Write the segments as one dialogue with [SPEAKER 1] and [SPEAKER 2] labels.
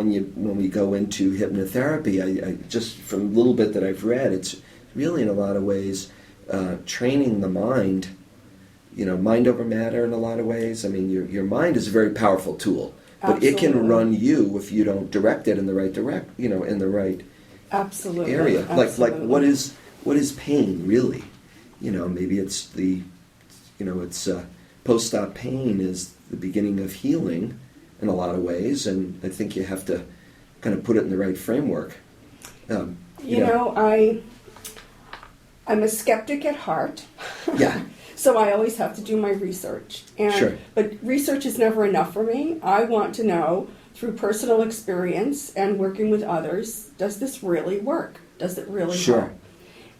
[SPEAKER 1] when we go into hypnotherapy, I just from a little bit that I've read, it's really in a lot of ways training the mind. Mind over matter in a lot of ways. I mean, your mind is a very powerful tool, but
[SPEAKER 2] Absolutely.
[SPEAKER 1] it can run you if you don't direct it in the right in the right
[SPEAKER 2] Absolutely.
[SPEAKER 1] area.
[SPEAKER 2] Absolutely.
[SPEAKER 1] Like what is pain really? Maybe it's it's post-op pain is the beginning of healing in a lot of ways, and I think you have to kind of put it in the right framework.
[SPEAKER 2] I'm a skeptic at heart.
[SPEAKER 1] Yeah.
[SPEAKER 2] So I always have to do my research.
[SPEAKER 1] Sure.
[SPEAKER 2] But research is never enough for me. I want to know through personal experience and working with others, does this really work? Does it really help?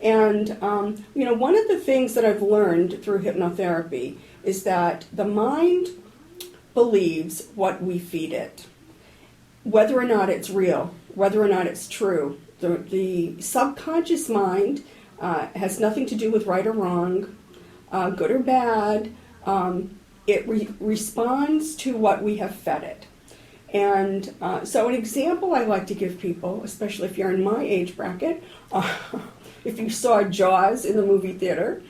[SPEAKER 2] And, one of the things that I've learned through hypnotherapy is that the mind believes what we feed it, whether or not it's real, whether or not it's true. The subconscious mind has nothing to do with right or wrong, good or bad. It responds to what we have fed it. And so an example I like to give people, especially if you're in my age bracket, if you saw Jaws in the movie theater,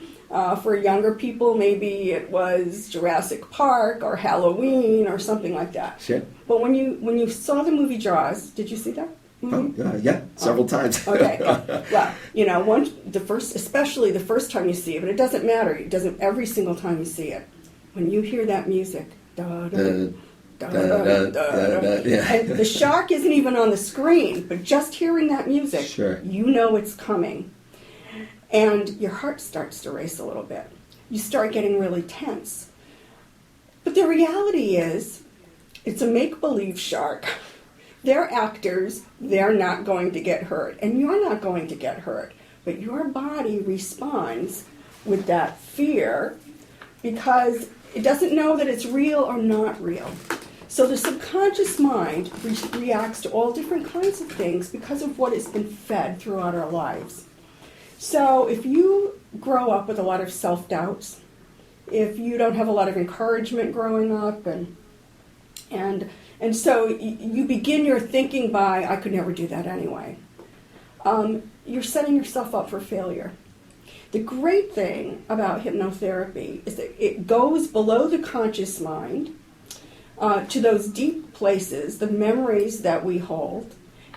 [SPEAKER 2] for younger people, maybe it was Jurassic Park or Halloween or something like that.
[SPEAKER 1] Sure.
[SPEAKER 2] But when you saw the movie Jaws, did you see that movie?
[SPEAKER 1] Oh, yeah, several times.
[SPEAKER 2] Okay. Well, especially the first time you see it, but it doesn't matter. It doesn't every single time you see it. When you hear that music, da da da da da, and the shark isn't even on the screen, but just hearing that music,
[SPEAKER 1] sure.
[SPEAKER 2] You know it's coming. And your heart starts to race a little bit. You start getting really tense. But the reality is, it's a make-believe shark. They're actors. They're not going to get hurt. And you're not going to get hurt. But your body responds with that fear because it doesn't know that it's real or not real. So the subconscious mind reacts to all different kinds of things because of what has been fed throughout our lives. So if you grow up with a lot of self-doubts, if you don't have a lot of encouragement growing up, and so you begin your thinking by, I could never do that anyway, you're setting yourself up for failure. The great thing about hypnotherapy is that it goes below the conscious mind to those deep places, the memories that we hold,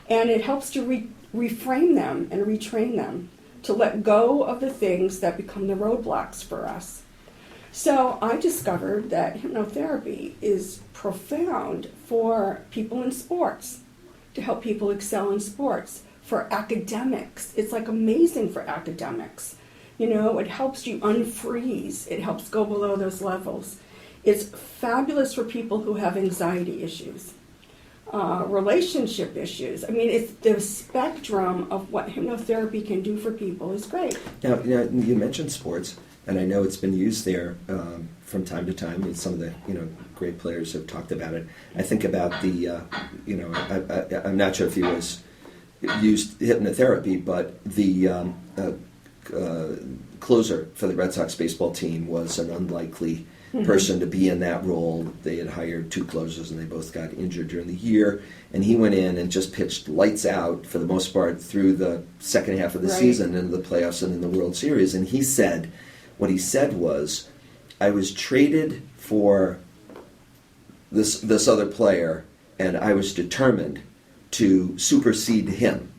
[SPEAKER 2] and it helps to reframe them and retrain them, to let go of the things that become the roadblocks for us. So I discovered that hypnotherapy is profound for people in sports, to help people excel in sports, for academics. It's like amazing for academics. It helps you unfreeze. It helps go below those levels. It's fabulous for people who have anxiety issues. Relationship issues. I mean, it's the spectrum of what hypnotherapy can do for people is great.
[SPEAKER 1] Now, you mentioned sports, and I know it's been used there from time to time. And some of the great players have talked about it. I think about the I'm not sure if he used hypnotherapy, but the closer for the Red Sox baseball team was an unlikely person to be in that role. They had hired two closers and they both got injured during the year, and he went in and just pitched lights out for the most part through the second half of the season and the playoffs and in the World Series. And what he said was, I was traded for this other player and I was determined to supersede him.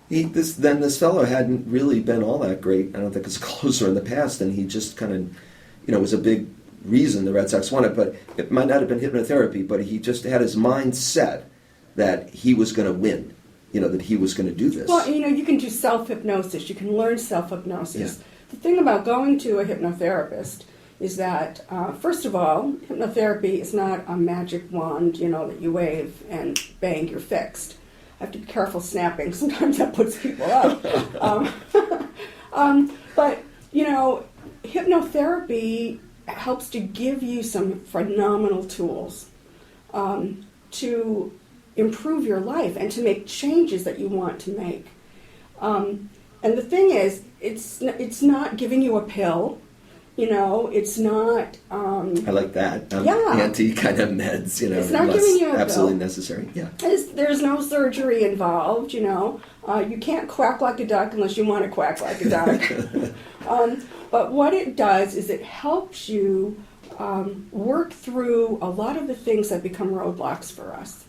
[SPEAKER 1] This fellow hadn't really been all that great, I don't think, as a closer in the past, and he just kind of was a big reason the Red Sox won it, but it might not have been hypnotherapy, but he just had his mind set that he was going to win, that he was going to do this.
[SPEAKER 2] Well, you can do self-hypnosis. You can learn self-hypnosis.
[SPEAKER 1] Yeah.
[SPEAKER 2] The thing about going to a hypnotherapist is that, first of all, hypnotherapy is not a magic wand, that you wave and bang, you're fixed. I have to be careful snapping. Sometimes that puts people out. But, hypnotherapy helps to give you some phenomenal tools to improve your life and to make changes that you want to make. And the thing is, it's not giving you a pill. It's not.
[SPEAKER 1] I like that.
[SPEAKER 2] Yeah.
[SPEAKER 1] Anti kind of meds,
[SPEAKER 2] It's not
[SPEAKER 1] less
[SPEAKER 2] giving you a
[SPEAKER 1] absolutely
[SPEAKER 2] pill.
[SPEAKER 1] necessary. Yeah.
[SPEAKER 2] There's no surgery involved. You can't quack like a duck unless you want to quack like a duck. But what it does is it helps you work through a lot of the things that become roadblocks for us.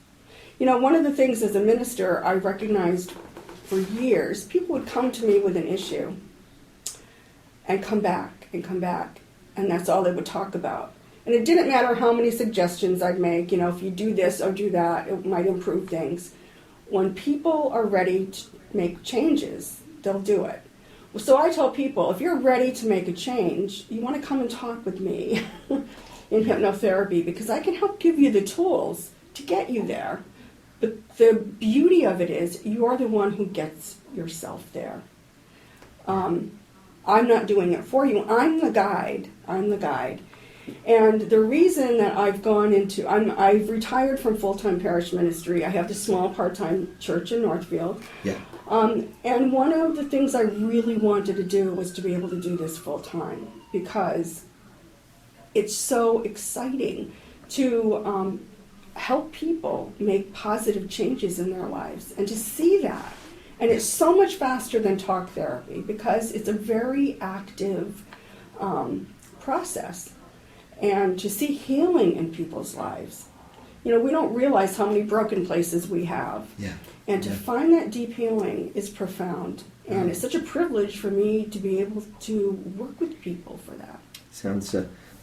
[SPEAKER 2] One of the things as a minister I recognized for years, people would come to me with an issue and come back and come back, and that's all they would talk about. And it didn't matter how many suggestions I'd make, if you do this or do that, it might improve things. When people are ready to make changes, they'll do it. So I tell people, if you're ready to make a change, you want to come and talk with me in hypnotherapy, because I can help give you the tools to get you there. But the beauty of it is you're the one who gets yourself there. I'm not doing it for you. I'm the guide. And the reason that I've I've retired from full-time parish ministry. I have the small part-time church in Northfield.
[SPEAKER 1] Yeah.
[SPEAKER 2] And one of the things I really wanted to do was to be able to do this full-time, because it's so exciting to help people make positive changes in their lives and to see that. And it's so much faster than talk therapy, because it's a very active process. And to see healing in people's lives. We don't realize how many broken places we have.
[SPEAKER 1] Yeah.
[SPEAKER 2] And to find that deep healing is profound. And it's such a privilege for me to be able to work with people for that.
[SPEAKER 1] Sounds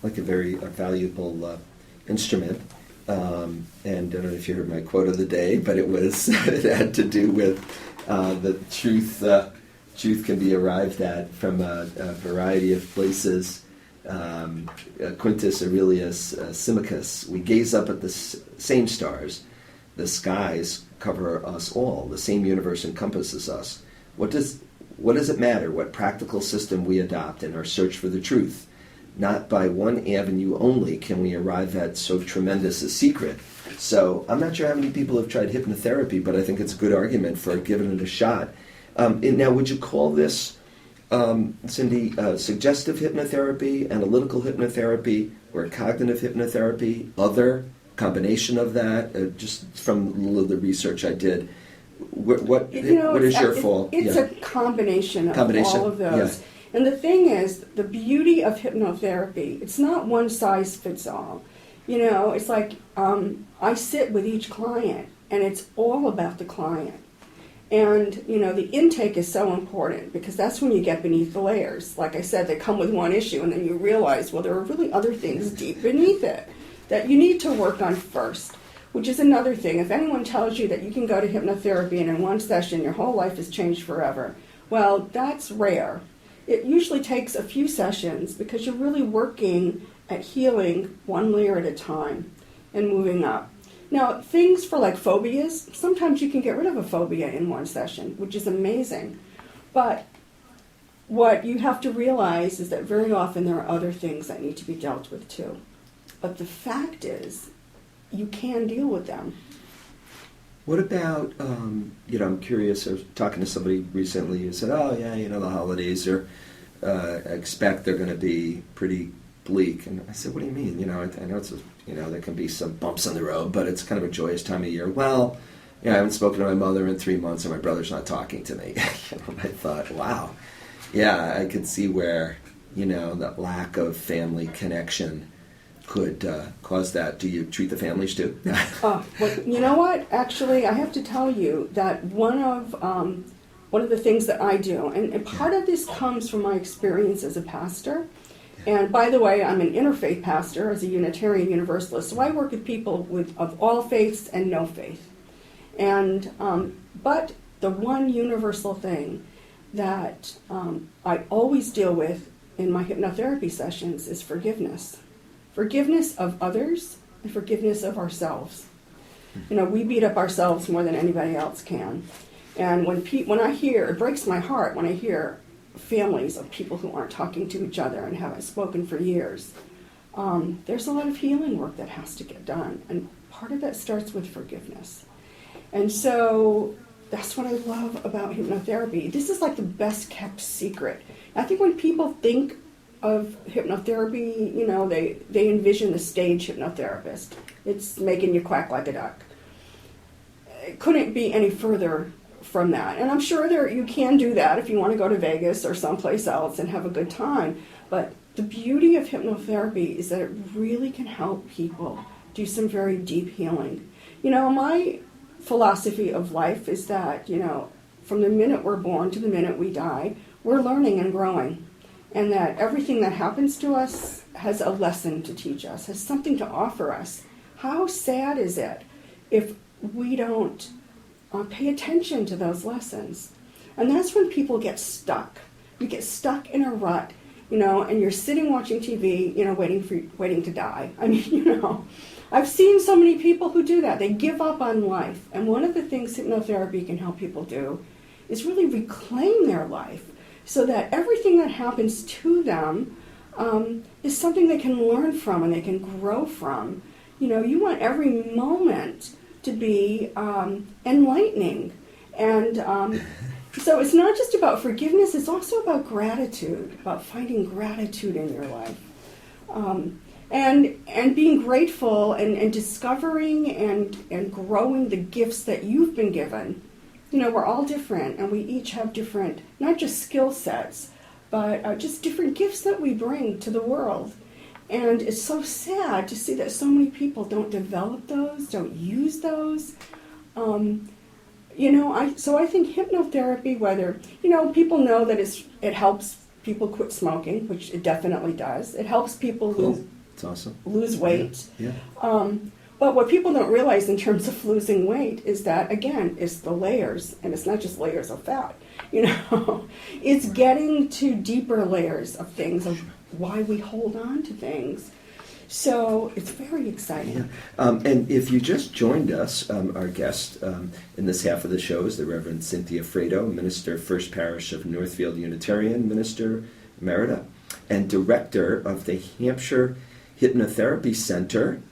[SPEAKER 1] like a very valuable instrument. And I don't know if you heard my quote of the day, but it had to do with the truth. Truth can be arrived at from a variety of places. Quintus Aurelius Symmachus, we gaze up at the same stars. The skies cover us all. The same universe encompasses us. What does it matter what practical system we adopt in our search for the truth? Not by one avenue only can we arrive at so tremendous a secret. So I'm not sure how many people have tried hypnotherapy, but I think it's a good argument for giving it a shot. Now, would you call this, Cindy, suggestive hypnotherapy, analytical hypnotherapy, or cognitive hypnotherapy, other combination of that? Just from the research I did, what is your fault?
[SPEAKER 2] It's a combination of all of those. Yeah. And the thing is, the beauty of hypnotherapy, it's not one size fits all. It's like I sit with each client, and it's all about the client. And, the intake is so important, because that's when you get beneath the layers. Like I said, they come with one issue, and then you realize, well, there are really other things deep beneath it that you need to work on first, which is another thing. If anyone tells you that you can go to hypnotherapy and in one session your whole life is changed forever, well, that's rare. It usually takes a few sessions, because you're really working at healing one layer at a time and moving up. Now, things for like phobias, sometimes you can get rid of a phobia in one session, which is amazing. But what you have to realize is that very often there are other things that need to be dealt with too. But the fact is, you can deal with them.
[SPEAKER 1] What about, I'm curious, I was talking to somebody recently who said, the holidays are, expect they're going to be pretty bleak. And I said, what do you mean? I know it's, there can be some bumps on the road, but it's kind of a joyous time of year. Well, I haven't spoken to my mother in 3 months, and my brother's not talking to me. And I thought, wow. Yeah, I could see where, that lack of family connection could cause that. Do you treat the families too?
[SPEAKER 2] Well, you know what? Actually, I have to tell you that one of the things that I do, and part of this comes from my experience as a pastor. And by the way, I'm an interfaith pastor as a Unitarian Universalist, so I work with people of all faiths and no faith. And but the one universal thing that I always deal with in my hypnotherapy sessions is forgiveness. Forgiveness of others and forgiveness of ourselves. We beat up ourselves more than anybody else can. And when I hear, it breaks my heart when I hear families of people who aren't talking to each other and haven't spoken for years. There's a lot of healing work that has to get done, and part of that starts with forgiveness. And so that's what I love about hypnotherapy. This is like the best kept secret. I think when people think of hypnotherapy, they envision a stage hypnotherapist. It's making you quack like a duck. It couldn't be any further from that. And I'm sure you can do that if you want to go to Vegas or someplace else and have a good time. But the beauty of hypnotherapy is that it really can help people do some very deep healing. My philosophy of life is that, from the minute we're born to the minute we die, we're learning and growing. And that everything that happens to us has a lesson to teach us, has something to offer us. How sad is it if we don't pay attention to those lessons? And that's when people get stuck. You get stuck in a rut, and you're sitting watching TV, waiting to die. I mean, I've seen so many people who do that. They give up on life. And one of the things hypnotherapy can help people do is really reclaim their life so that everything that happens to them is something they can learn from and they can grow from. You want every moment to be enlightening. And so it's not just about forgiveness, it's also about gratitude, about finding gratitude in your life. And being grateful and discovering and growing the gifts that you've been given. We're all different, and we each have different, not just skill sets, but just different gifts that we bring to the world. And it's so sad to see that so many people don't develop those, don't use those. So I think hypnotherapy, whether, people know that it helps people quit smoking, which it definitely does. It helps people
[SPEAKER 1] It's awesome.
[SPEAKER 2] lose weight.
[SPEAKER 1] Yeah.
[SPEAKER 2] But what people don't realize in terms of losing weight is that, again, it's the layers, and it's not just layers of fat. It's getting to deeper layers of things, of why we hold on to things. So it's very exciting.
[SPEAKER 1] Yeah. And if you just joined us, our guest in this half of the show is the Reverend Cynthia Frado, Minister, First Parish of Northfield Unitarian, Minister Emerita, and Director of the Hampshire Hypnotherapy Center